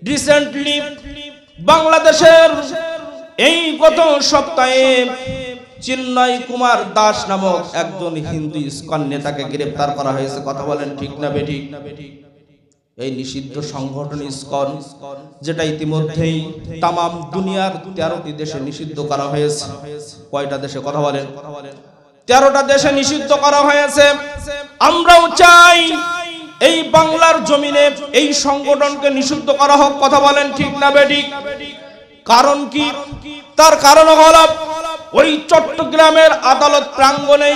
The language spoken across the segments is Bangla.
রিসেন্টলি বাংলাদেশের এই গত সপ্তাহে চিন্ময় কুমার দাস নামক একজন হিন্দু ইসকন নেতাকে গ্রেফতার করা হয়েছে। কথা বলেন ঠিক না বেঠিক? এই নিষিদ্ধ সংগঠন ইসকন, যেটা ইতিমধ্যেই তামাম দুনিয়ার 13টি দেশে নিষিদ্ধ করা হয়েছে। কয়টা দেশে? কথা বলেন। 13টা দেশে নিষিদ্ধ করা হয়েছে। আমরাও চাই এই বাংলার জমিনে এই সংগঠনকে নিষিদ্ধ করা হোক। কথা বলেন ঠিক না বেঠিক? কারণ কি? তার কারণ হলো ওই চট্টগ্রামের আদালত প্রাঙ্গণে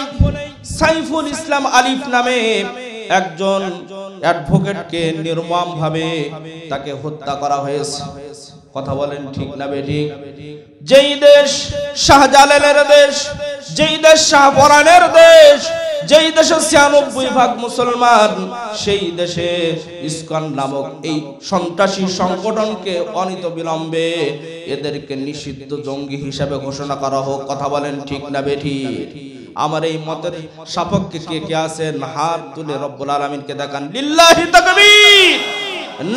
সাইফুল ইসলাম আলিফ নামে একজন অ্যাডভোকেটকে নির্মমভাবে তাকে হত্যা করা হয়েছে। কথা বলেন ঠিক না বেঠিক? যেই দেশ শাহজালালের দেশ, যেই দেশ শাহপরানের দেশ, যেই দেশে 96% মুসলমান, সেই দেশে ইসকন নামক এই সন্ত্রাসী সংগঠনকে অনিত বিলম্বে এদেরকে নিষিদ্ধ জঙ্গি হিসাবে ঘোষণা করা হোক। কথা বলেন ঠিক না বেঠিক? আমার এই মতের সপক্ষে কে কে আছেন? হাত তুলে রব্বুল আলামিনকে দেখান। লিল্লাহি তাকবীর,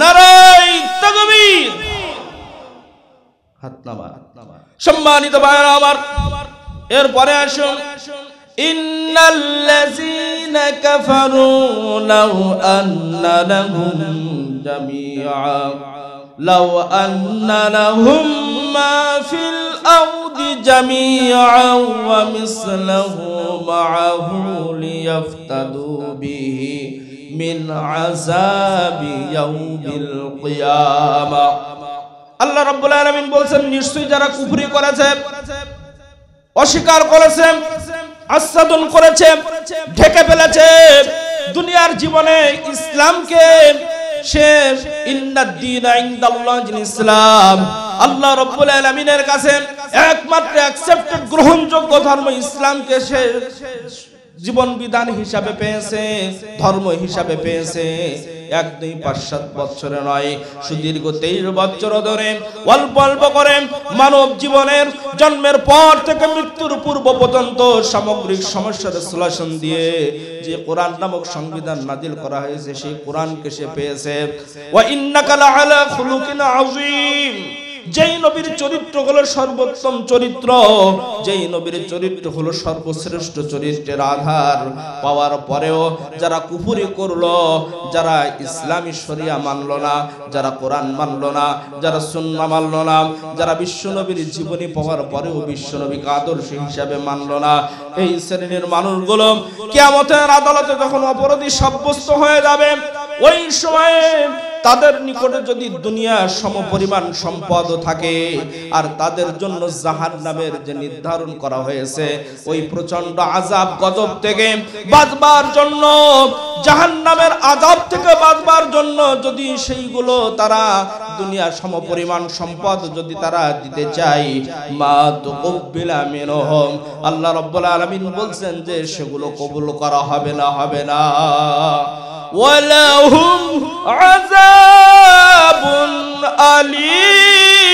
নারায়ে তাকবীর। হাত নামা। সম্মানিত ভাইরা আমার, এরপরে আসুন, ইন্নাল্লাযীনা কাফারু লাউ আন্না লাহুম জামিআ লাউ আন্না লাহুম মা ফিল আরদি জামিআ ওয়া মিসলাহু মাআহু লিয়াফতাদু বিহি মিন আযাবি ইয়াউমিল কিয়ামাহ। আল্লাহ রাব্বুল আলামিন বলেন, নিশ্চয়ই যারা কুফরি করেছে, অস্বীকার করেছে, আচ্ছাদন করেছে, ঢেকে ফেলেছে দুনিয়ার জীবনে ইসলামকে, সে ইন্নাদ-দীনা ইনদাল্লাহিল ইসলাম, আল্লাহ রাব্বুল আলামিনের কাছে একমাত্র অ্যাকসেপ্টেড গ্রহণযোগ্য ধর্ম ইসলামকে সে জীবন বিধান হিসাবে পেয়েছে, ধর্ম হিসাবে পেয়েছে। 1-2-5-7 বছরে নয়, সুদীর্ঘ 23 বছর ধরে অল্প অল্প করে মানব জীবনের জন্মের পর থেকে মৃত্যুর পূর্ব পর্যন্ত সামগ্রিক সমস্যার সলিউশন দিয়ে যে কোরআন নামক সংবিধান নাজিল করা হয়েছে, সেই কোরআনকে সে পেয়েছে। ওয়া ইন্নাকা লাআলা খুলুকিন আযীম। যেই নবীর চরিত্র হলো সর্বোত্তম চরিত্র, যেই নবীর চরিত্র হলো সর্বশ্রেষ্ঠ চরিত্রের আধার, পাওয়ার পরেও যারা কুফরি করলো, যারা ইসলামী শরিয়া মানলো না, যারা কোরআন মানলো না, যারা সুন্নাহ মানলো না, যারা বিশ্বনবীর জীবনী পাওয়ার পরেও বিশ্বনবীকে আদর্শ হিসাবে মানলো না, এই শ্রেণীর মানুষগুলো কিয়ামতের আদালতে যখন অপরাধী সাব্যস্ত হয়ে যাবে, ওই সময়ে তাদের নিকটে যদি দুনিয়ার সমপরিমাণ সম্পদ থাকে, আর তাদের জন্য জাহান্নামের যে নির্ধারণ করা হয়েছে ওই প্রচন্ড আযাব গজব থেকে বাঁচবার জন্য, জাহান্নামের আযাব থেকে বাঁচবার জন্য যদি সেইগুলো তারা দুনিয়ার সমপরিমাণ সম্পদ যদি তারা দিতে চায়, মা তুকবিলা মিনহুম, আল্লাহ রাব্বুল আলামিন বলছেন যে সেগুলো কবুল করা হবে না, হবে না। ওয়ালাহুম আযাবুন আলীম।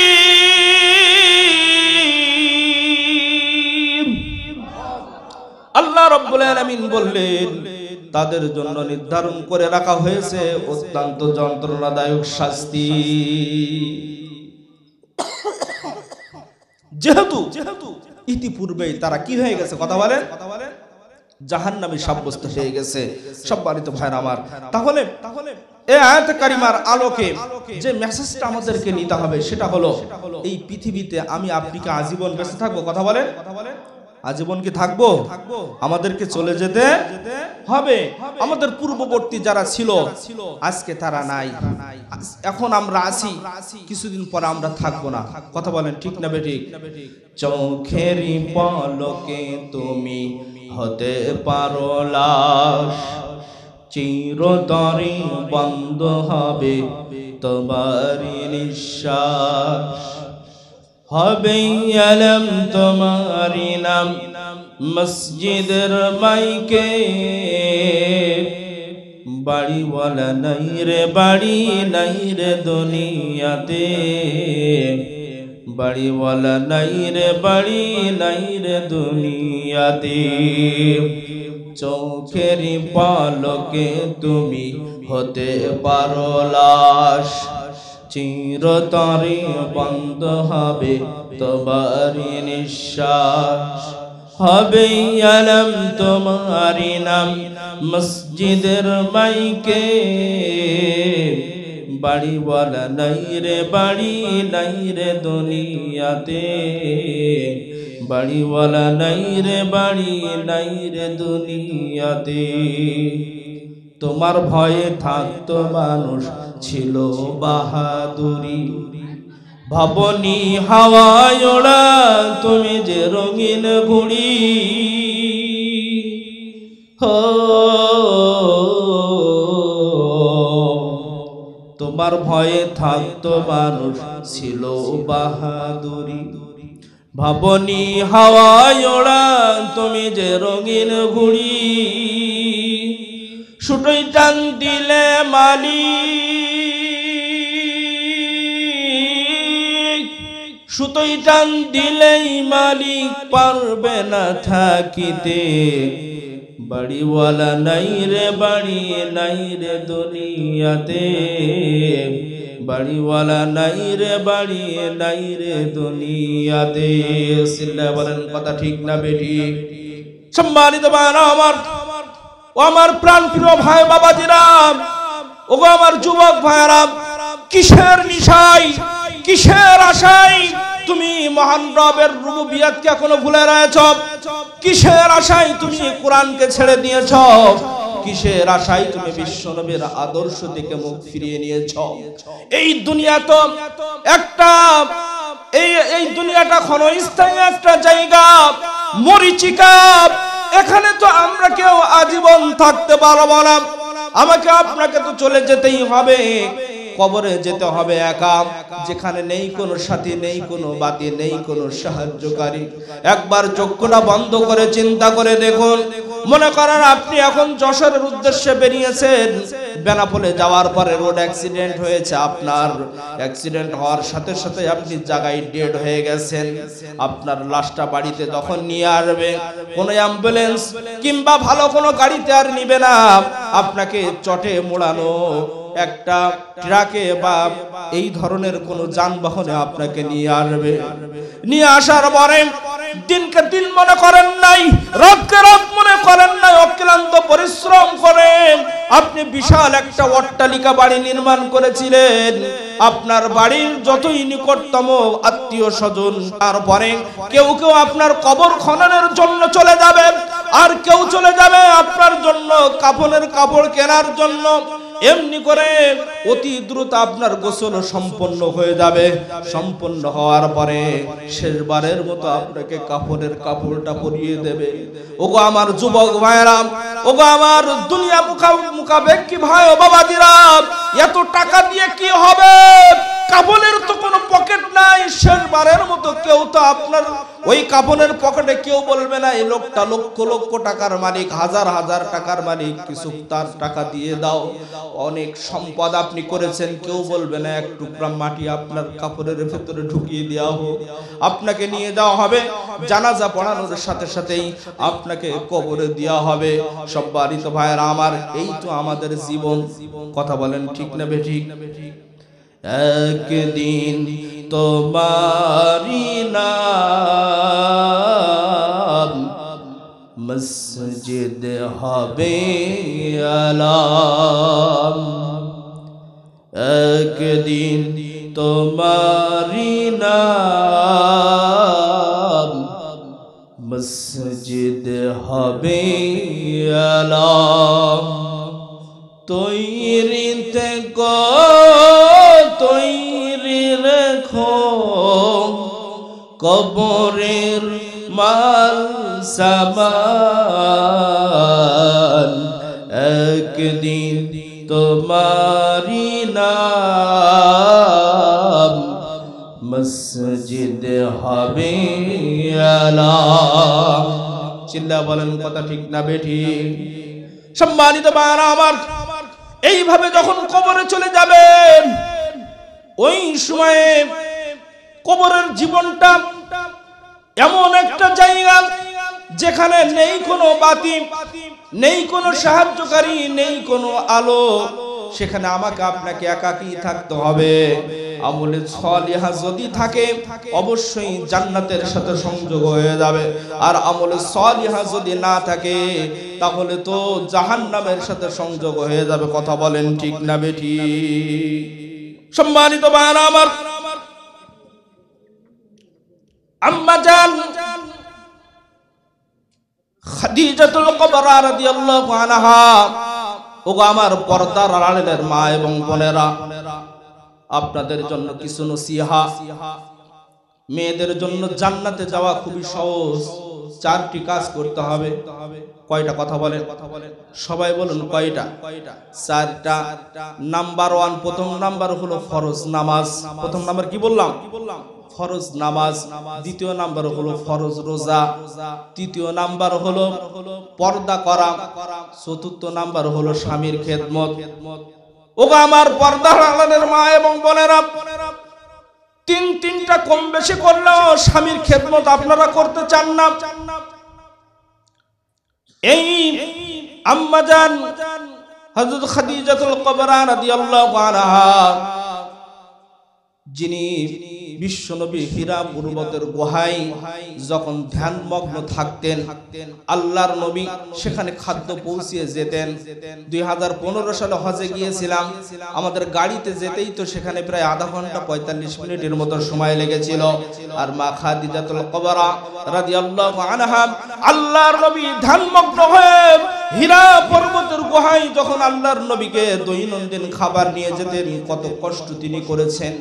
আল্লাহ রাব্বুল আলামিন বললেন, তাদের জন্য নির্ধারণ করে রাখা হয়েছে অত্যন্ত যন্ত্রণাদায়ক শাস্তি। যেহেতু ইতিপূর্বেই তারা কি হয়ে গেছে? কথা বলেন, জাহান্নামী সাব্যস্ত হয়ে গেছে। সম্মানিত ভাইরা আমার, তাহলে এই আয়াত কারিমার আলোকে যে মেসেজটা আমাদেরকে নিতে হবে সেটা হলো, এই পৃথিবীতে আমি আপনি কি আজীবন বেঁচে থাকবো? কথা বলেন, আজীবন কি থাকবো? আমাদেরকে চলে যেতে হবে। আমাদের পূর্ববর্তী যারা ছিল আজকে তারা নাই, এখন আমরা আছি, কিছুদিন পরে আমরা থাকবো না। কথা বলেন ঠিক না বেঠিক? চোখেরই পলকে তুমি হতে পারো লাশ, চিরতরে বন্ধ হবে তোমারি নিঃশ্বাস, হবে আলম তোমারি নাম মসজিদের মাইকে, বাড়ি বলা নাই রে, বাড়ি নাই রে দুনিয়াতে, বাড়ি বলা নাই রে, বাড়ি নাই রে দুনিয়াতে। চোখেরই পলকে তুমি হতে পারো লাশ, চিরতরে বন্ধ হবে তোমারি নিঃশ্বাস, হবে আলম তোমারি নাম মসজিদের মাইকে। বাড়িওয়ালা নাই রে বাড়ি নাই রে দুনিয়াতে, বাড়িওয়ালা নাই রে বাড়ি নাই রে দুনিয়াতে। তোমার ভয়ে থাকতো মানুষ ছিল বাহাদুরি, ভাবনি হাওয়ায় ওড়া তুমি যে রঙিন ঘুড়ি। তোমার ভয়ে থাকতো মানুষ ছিল বাহাদুরি, ভাবনি হাওয়ায় ওড়া তুমি যে রঙিন ঘুড়ি। সুটোই টান দিলে মালিক, সুতোই টান দিলেই মালিক পারবে না থাকিতে। বাড়িওয়ালা নাই রে বাড়ি নাই রে দুনিয়াতে, বাড়িওয়ালা নাই রে বাড়ি নাই রে দুনিয়াতে। সিল্লা বলেন কথা ঠিক না বেঠিক? সম্মানিত ভাইরা আমার, ও আমার প্রাণ প্রিয় ভাই বাবাজিরা, ও আমার যুবক ভাইরা, কিসের নিশায় কিসের আশায় তুমি মহান রবের রুবুবিয়তকে এখনো ভুলে রয়েছ? কিসের আশায় তুমি কোরআনকে ছেড়ে দিয়েছ? কিসের আশায় তুমি বিশ্বনবীর আদর্শ থেকে মুখ ফিরিয়ে নিয়েছ? এই দুনিয়া তো একটা, এই দুনিয়াটা ক্ষণস্থায়ী একটা জায়গা, মরীচিকা। এখানে তো আমরা কেউ আজীবন থাকতে পারবো না। আমাকে আপনাকে তো চলে যেতেই হবে, কবরে যেতে হবে একা, যেখানে নেই কোনো সাথী, নেই কোনো বাতি, নেই কোনো সাহায্যকারী। একবার চক্ষুটা বন্ধ করে চিন্তা করে দেখুন, মনে করেন আপনি এখন যশোরের উদ্দেশ্যে বেরিয়েছেন, বেনাপোলে যাওয়ার পরে রোড অ্যাক্সিডেন্ট হয়েছে, আপনার অ্যাক্সিডেন্ট হওয়ার সাথে সাথে আপনি জায়গায় ডেড হয়ে গেছেন। আপনার লাশটা বাড়িতে তখন নিয়ে আসবে, কোনো অ্যাম্বুলেন্স কিংবা ভালো কোনো গাড়িতে আর নিবে না, আপনাকে চটে মোড়ানো একটা ট্রাকে বা এই ধরনের কোন যানবাহনে আপনাকে নিয়ে আসবে। নিয়ে আসার পরে দিনকে দিন মনে করেন নাই, রাতকে রাত মনে করেন নাই, অক্লান্ত পরিশ্রম করে আপনি বিশাল একটা অট্টালিকা বাড়ি নির্মাণ করেছিলেন। আপনার বাড়ির যতই নিকটতম আত্মীয় স্বজন, তারপরে কেউ কেউ আপনার কবর খননের জন্য চলে যাবে, আর কেউ চলে যাবে আপনার জন্য কাফনের কাপড় কেনার জন্য। এমনি করে অতি দ্রুত আপনার গোসল সম্পন্ন হয়ে যাবে। সম্পন্ন হওয়ার পরে শেষবারের মতো আপনাকে কাফনের কাপড়টা পরিয়ে দেবে। ওগো আমার যুবক ভাইরা, ওগো আমার দুনিয়া মুখাপেক্ষী ভাই ও বাবাজিরা, এত টাকা দিয়ে কি হবে? কাফনের তো কোনো পকেট নাই। শেষবারের মতো কেউ তো আপনার ওই কাফনের পকেটে কেউ বলবে না এই লোকটা লক্ষ লক্ষ টাকার মালিক, হাজার হাজার টাকার মালিক, কিছু তার টাকা দিয়ে দাও। অনেক সম্পদ আপনি করেছেন, কেউ বলবে না এক টুকরা মাটি আপনার কাপড়ের ভেতরে ঢুকিয়ে দেওয়া হোক। আপনাকে নিয়ে যাওয়া হবে, জানাজা পড়ানোর সাথে সাথেই আপনাকে কবরে দেওয়া হবে। সম্মানিত ভাইয়েরা আমার, এই তো আমাদের জীবন। কথা বলেন ঠিক না বেঠিক? একদিন তোমারি নাম মসজিদ হবে আলাম, একদিন তোমারি নাম মসজিদ হবে আলাম। তৈরি থেকো তৈরি রেখো কবরের মাল সামান, একদিন তোমারি নাম মসজিদ হবে আলাম। চিল্লা বলেন কথা ঠিক না বেঠিক? সম্মানিত ভাইরা আমার, এইভাবে যখন কবরে চলে যাবেন, ওই সময়ে কবরের জীবনটা এমন একটা জায়গা যেখানে নেই কোনো বাতি, নেই কোনো সাহায্যকারী, নেই কোনো আলো। সেখানে আমাকে আপনাকে একাকী থাকতে হবে। আমলে সালিহা যদি থাকে অবশ্যই জান্নাতের সাথে সংযোগ হয়ে যাবে, আর আমলে সালিহা যদি না থাকে তাহলে তো জাহান্নামের সাথে সংযোগ হয়ে যাবে। কথা বলেন ঠিক না বেঠিক? সম্মানিত ভাইরা আমার, আম্মা জান খাদিজাতুল কুবরা রাদিয়াল্লাহু আনহা, ওগো আমার পর্দার আড়ালের মা এবং বোনেরা, আপনাদের জন্য কিছু নসিহা। মেয়েদের জন্য জান্নাতে যাওয়া খুবই সহজ। 4টি কাজ করতে হবে। কয়টা? কথা বলেন, সবাই বলুন কয়টা? 4টা। নাম্বার 1, প্রথম নাম্বার হলো ফরজ নামাজ। প্রথম নাম্বার কি বললাম? ফরজ নামাজ। দ্বিতীয় নাম্বার হলো ফরজ রোজা। তৃতীয় নাম্বার হলো পর্দা করা। চতুর্থ নাম্বার হলো স্বামীর খেদমত। ওগো আমার পর্দার আড়ালের মা এবং বোনেরা, তিনটা কম বেশি করলেও স্বামীর খেদমত আপনারা করতে চান না। এই আম্মা জান হযরত খাদিজাতুল কুবরা রাদিয়াল্লাহু আনহা, যিনি বিশ্বনবী হীরা পর্বতের গুহায় যখন ধ্যানমগ্ন থাকতেন, আল্লাহর নবী সেখানে খাদ্য পৌঁছিয়ে যেতেন। 2015 সালে হজে গিয়েছিলাম, আমাদের গাড়িতে যেতেই তো সেখানে প্রায় আধা ঘন্টা 45 মিনিটের মতো সময় লেগেছিল। আর মা খাদিজাতুল কুবরা রাদিয়াল্লাহু আনহা, আল্লাহর নবী ধ্যানমগ্ন হয়ে হীরা পর্বতের গুহায় যখন আল্লাহর নবীকে দৈনন্দিন খাবার নিয়ে যেতেন, কত কষ্ট তিনি করেছেন।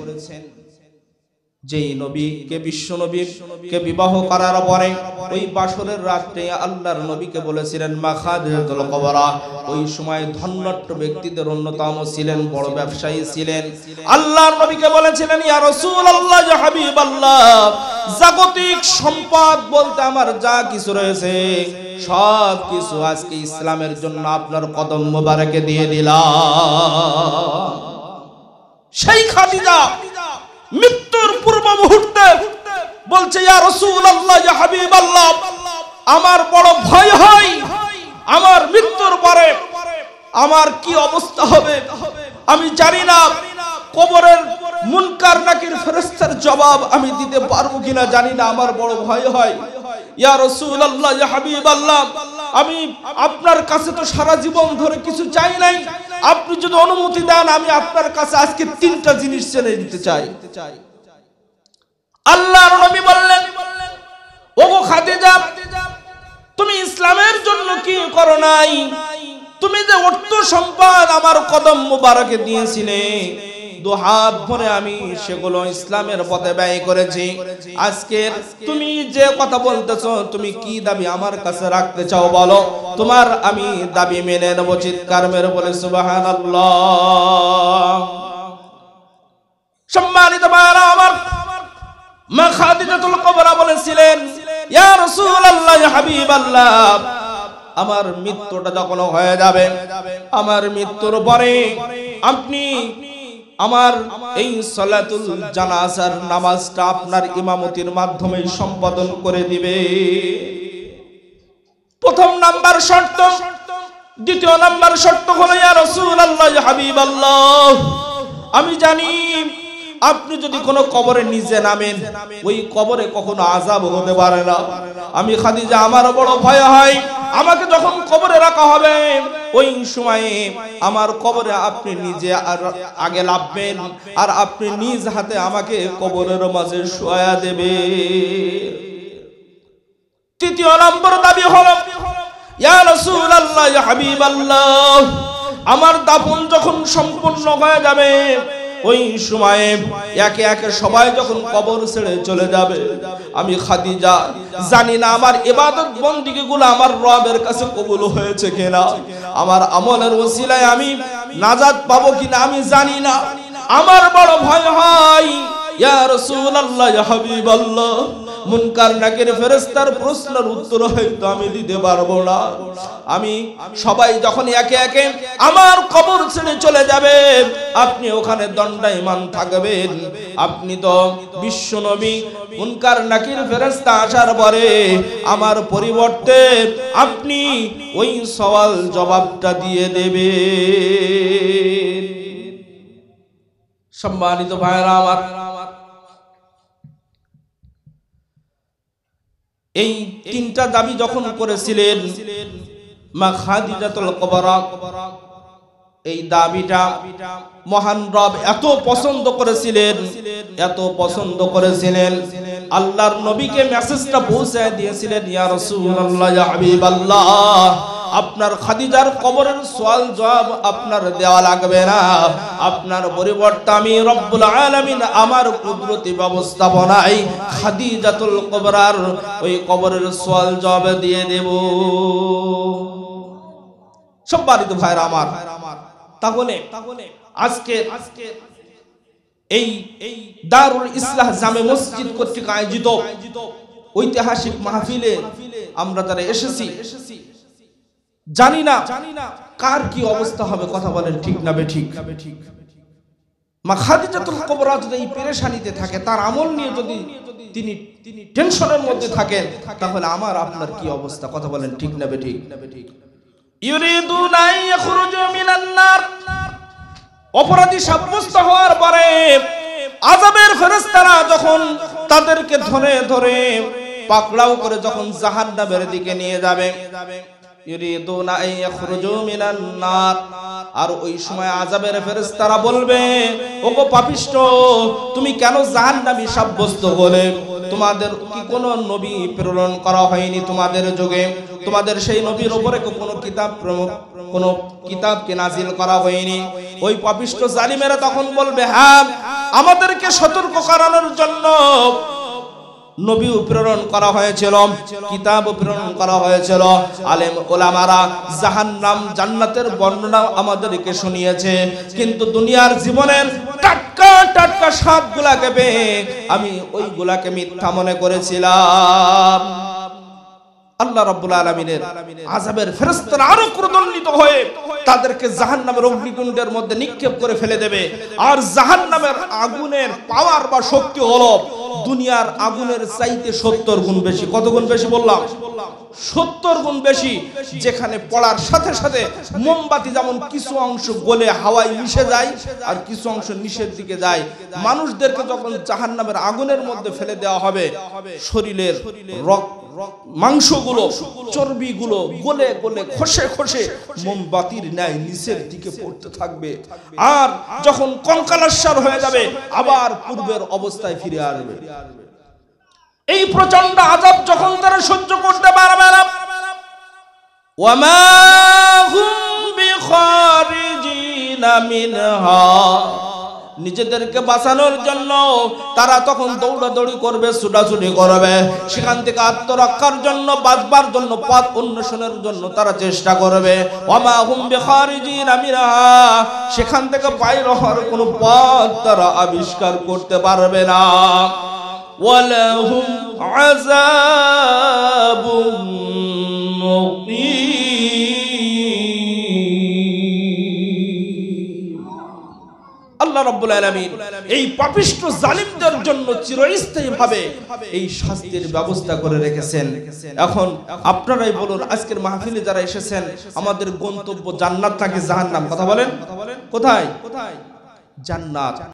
যেই নবীকে বিশ্ব নবীকে বিবাহ করার পরে ওই বাসরের রাতে আল্লাহর নবীকে বলেছিলেন মা খাদিজাতুল কুবরা, ওই সময় ধন্যট্ট ব্যক্তিদের অন্যতম ছিলেন, বড় ব্যবসায়ী ছিলেন। আল্লাহর নবীকে বলেছিলেন ইয়া রাসূলুল্লাহ, ইয়া হাবিবাল্লাহ, জাগতিক সম্পদ বলতে আমার যা কিছু রয়েছে সব কিছু আজকে ইসলামের জন্য আপনার কদম মোবারকে দিয়ে দিলাম। সেই খাদিজা মৃত্যুর পূর্ব মুহূর্তে বলছে ইয়া রাসূলুল্লাহ, ইয়া হাবিবাল্লাহ, আমার বড় ভয় হয় আমার মৃত্যুর পরে আমার কি অবস্থা হবে। আমি জানি না কবরের মুনকার নাকির ফেরেশতার জবাব আমি দিতে পারবো কিনা, জানি না, আমার বড় ভয় হয়। ইয়া রাসূলুল্লাহ, ইয়া হাবিবাল্লাহ, আমি আপনার কাছে তো সারা জীবন ধরে কিছু চাই নাই, আপনি যদি অনুমতি দেন আমি আপনার কাছে আজকে 3টা জিনিস চেয়ে নিতে চাই। আল্লাহর নবী বললেন, ওগো খাদিজা, তুমি ইসলামের জন্য কি করো নাই? তুমি যে অর্থ সম্পদ আমার কদম মোবারকে দিয়েছিলে, 2 হাত ভরে আমি সেগুলো ইসলামের পথে ব্যয় করেছি। আজকে তুমি যে কথা বলতেছো, তুমি কি দাবি আমার কাছে রাখতে চাও বলো, তোমার আমি দাবি মেনে নেব। চিৎকার মেরে বলে সুবহানাল্লাহ। সম্মানিত ভাইরা আমার, মা খাদিজাতুল কুবরা বলেছিলেন ইয়া রাসূলুল্লাহ, ইয়া হাবিবাল্লাহ, আমার মৃত্যুটা যখন হয়ে যাবে, আমার মৃত্যুর পরে আপনি আমার এই সালাতুল জানাজার নামাজটা আপনার ইমামতির মাধ্যমে সম্পাদন করে দিবে। প্রথম নাম্বার শর্ত। দ্বিতীয় নাম্বার শর্ত হলো ইয়া রাসূলুল্লাহ, ইয়া হাবিবাল্লাহ, আমি জানি আপনি যদি কোনো কবরে নিজে নামেন, ওই কবরে কখনো আযাব হতে পারে না। আমি খাদিজা, আমার বড় ভয় হয় আমাকে যখন কবরে রাখা হবে ওই সময়ে আমার কবরে আপনি নিজে আগে লাভবেন, আর আপনি নিজ হাতে আমাকে কবরের মাঝে শোয়া দেবে। তৃতীয় নম্বর দাবি হলো ইয়া রাসূলুল্লাহ, ইয়া হাবিবাল্লাহ, আমার দাফন যখন সম্পূর্ণ হয়ে যাবে ওই সময়ে একে একে সবাই যখন কবর ছেড়ে চলে যাবে, আমি খাদিজা জানি না আমার ইবাদত বন্দেগীগুলো আমার রবের কাছে কবুল হয়েছে কিনা, আমার আমলের ওসিলায় আমি নাজাত পাবো কিনা আমি জানি না। আমার বড় ভয় হয় ইয়া রাসূলুল্লাহ, ইয়া হাবিবাল্লাহ, মুনকার নাকির ফেরেশতার প্রশ্নের উত্তর হয়তো আমি দিতে পারবো না। আমি সবাই যখন একে একে আমার কবর ছেড়ে চলে যাবে, আপনি ওখানে দণ্ডায়মান থাকবেন। আপনি তো বিশ্ব নবী, মুনকার নাকির ফেরেশতা আসার পরে আমার পরিবর্তে আপনি ওই সওয়াল জবাবটা দিয়ে দেবেন। সম্মানিত ভাইরা আমার, এই তিনটা দাবি যখন করেছিলেন মা খাদিজাতুল কুবরা, এই দাবিটা মহান রব এত পছন্দ করেছিলেন, এত পছন্দ করেছিলেন, আল্লাহর নবীকে মেসেজটা পৌঁছায় দিয়েছিলেন, ইয়া রাসূলুল্লাহ, ইয়া হাবিবাল্লাহ, আপনার খাদিজার কবরের সওয়াল জবাব আপনার দেওয়া লাগবে না, আপনার পরিবর্তে আমি রব্বুল আলামিন আমার কুদরতি ব্যবস্থাপনায় খাদিজাতুল কুবরার ওই কবরের সওয়াল জবাব দিয়ে দেব। সম্মানিত ভাইরা আমার, তাহলে আজকে এই দারুল ইসলাহ জামে মসজিদ কর্তৃক আয়োজিত ঐতিহাসিক মাহফিলে আমরা যারা এসেছি, জানি না কার কি অবস্থা হবে, কথা বলেন ঠিক না বেঠিক? মা খাদিজাতুল কুবরা যদি এই পেরেশানিতে থাকে, তার আমল নিয়ে যদি তিনি টেনশনের মধ্যে থাকেন, তাহলে আমার আপনার কি অবস্থা, কথা বলেন ঠিক না বেঠিক? ইউরিদুনা ইয়াখরুজু মিনান নার, অপরাধী সাব্যস্ত হওয়ার পরে আযাবের ফেরেশতারা যখন তাদেরকে ধরে ধরে পাকড়াও করে যখন জাহান্নামের দিকে নিয়ে যাবে, ইউরিদুনা ইয়াখরুজু মিনান নার, আর ওই সময় আযাবের ফেরেশতারা বলবে, ওগো পাপিষ্ঠ, তুমি কেন জাহান্নামী সাব্যস্ত হলে? তোমাদের কি কোনো নবী প্রেরণ করা হয়নি তোমাদের যুগে? তোমাদের সেই নবীর উপরে কোনো কিতাবকে নাজিল করা হয়নি? ওই পাপিষ্ঠ জালিমেরা তখন বলবে, হ্যাঁ, আমাদেরকে সতর্ক করানোর জন্য নবী প্রেরণ করা হয়েছিল, কিতাব প্রেরণ করা হয়েছিল, আলেম ওলামারা জাহান্নাম জান্নাতের বর্ণনা আমাদেরকে শুনিয়েছে, কিন্তু দুনিয়ার জীবনের টাটকা টাটকা স্বাদগুলাকে পেয়ে আমি ওইগুলাকে মিথ্যা মনে করেছিলাম। আল্লাহ রাব্বুল আলামিনের আযাবের ফেরেশতারা আরো ক্রোধান্বিত হয়ে তাদেরকে জাহান্নামের অগ্নিকুণ্ডের মধ্যে নিক্ষেপ করে ফেলে দেবে। আর জাহান্নামের আগুনের পাওয়ার বা শক্তি হলো দুনিয়ার আগুনের চাইতে 70 গুণ বেশি। কত গুণ বেশি বললাম? 70 গুণ বেশি। যেখানে পড়ার সাথে সাথে মোমবাতি যেমন কিছু অংশ গলে হাওয়ায় মিশে যায় আর কিছু অংশ নিচের দিকে যায়, মানুষদেরকে যখন জাহান্নামের আগুনের মধ্যে ফেলে দেওয়া হবে, শরীরের মাংসগুলো চর্বিগুলো গলে গলে খসে খসে মোমবাতির ন্যায় নিচের দিকে পড়তে থাকবে, আর যখন কঙ্কালাসার হয়ে যাবে আবার পূর্বের অবস্থায় ফিরে আসবে। এই প্রচন্ড আযাব যখন তারা সহ্য করতে পারবে না, ওয়ামা হুম বিখারিজিনা মিনহা, নিজেদেরকে বাঁচানোর জন্য তারা তখন দৌড়াদৌড়ি করবে, ছুটাছুটি করবে, সেখান থেকে আত্মরক্ষার জন্য, বাঁচবার জন্য, পথ অন্বেষণের জন্য তারা চেষ্টা করবে। ওয়ামা হুম বিখারিজিনা মিনহা, সেখান থেকে বাইরে হওয়ার কোনো পথ তারা আবিষ্কার করতে পারবে না। ওয়ালাহুম আযাবুম মুকিম। আল্লাহ রাব্বুল আলামিন এই পাপিষ্ঠ জালিমদের জন্য চিরস্থায়ীভাবে এই শাস্তির ব্যবস্থা করে রেখেছেন। এখন আপনারাই বলুন, আজকের মাহফিলে যারা এসেছেন, আমাদের গন্তব্য জান্নাত নাকি জাহান্নাম? কথা বলেন, কোথায়? জান্নাত।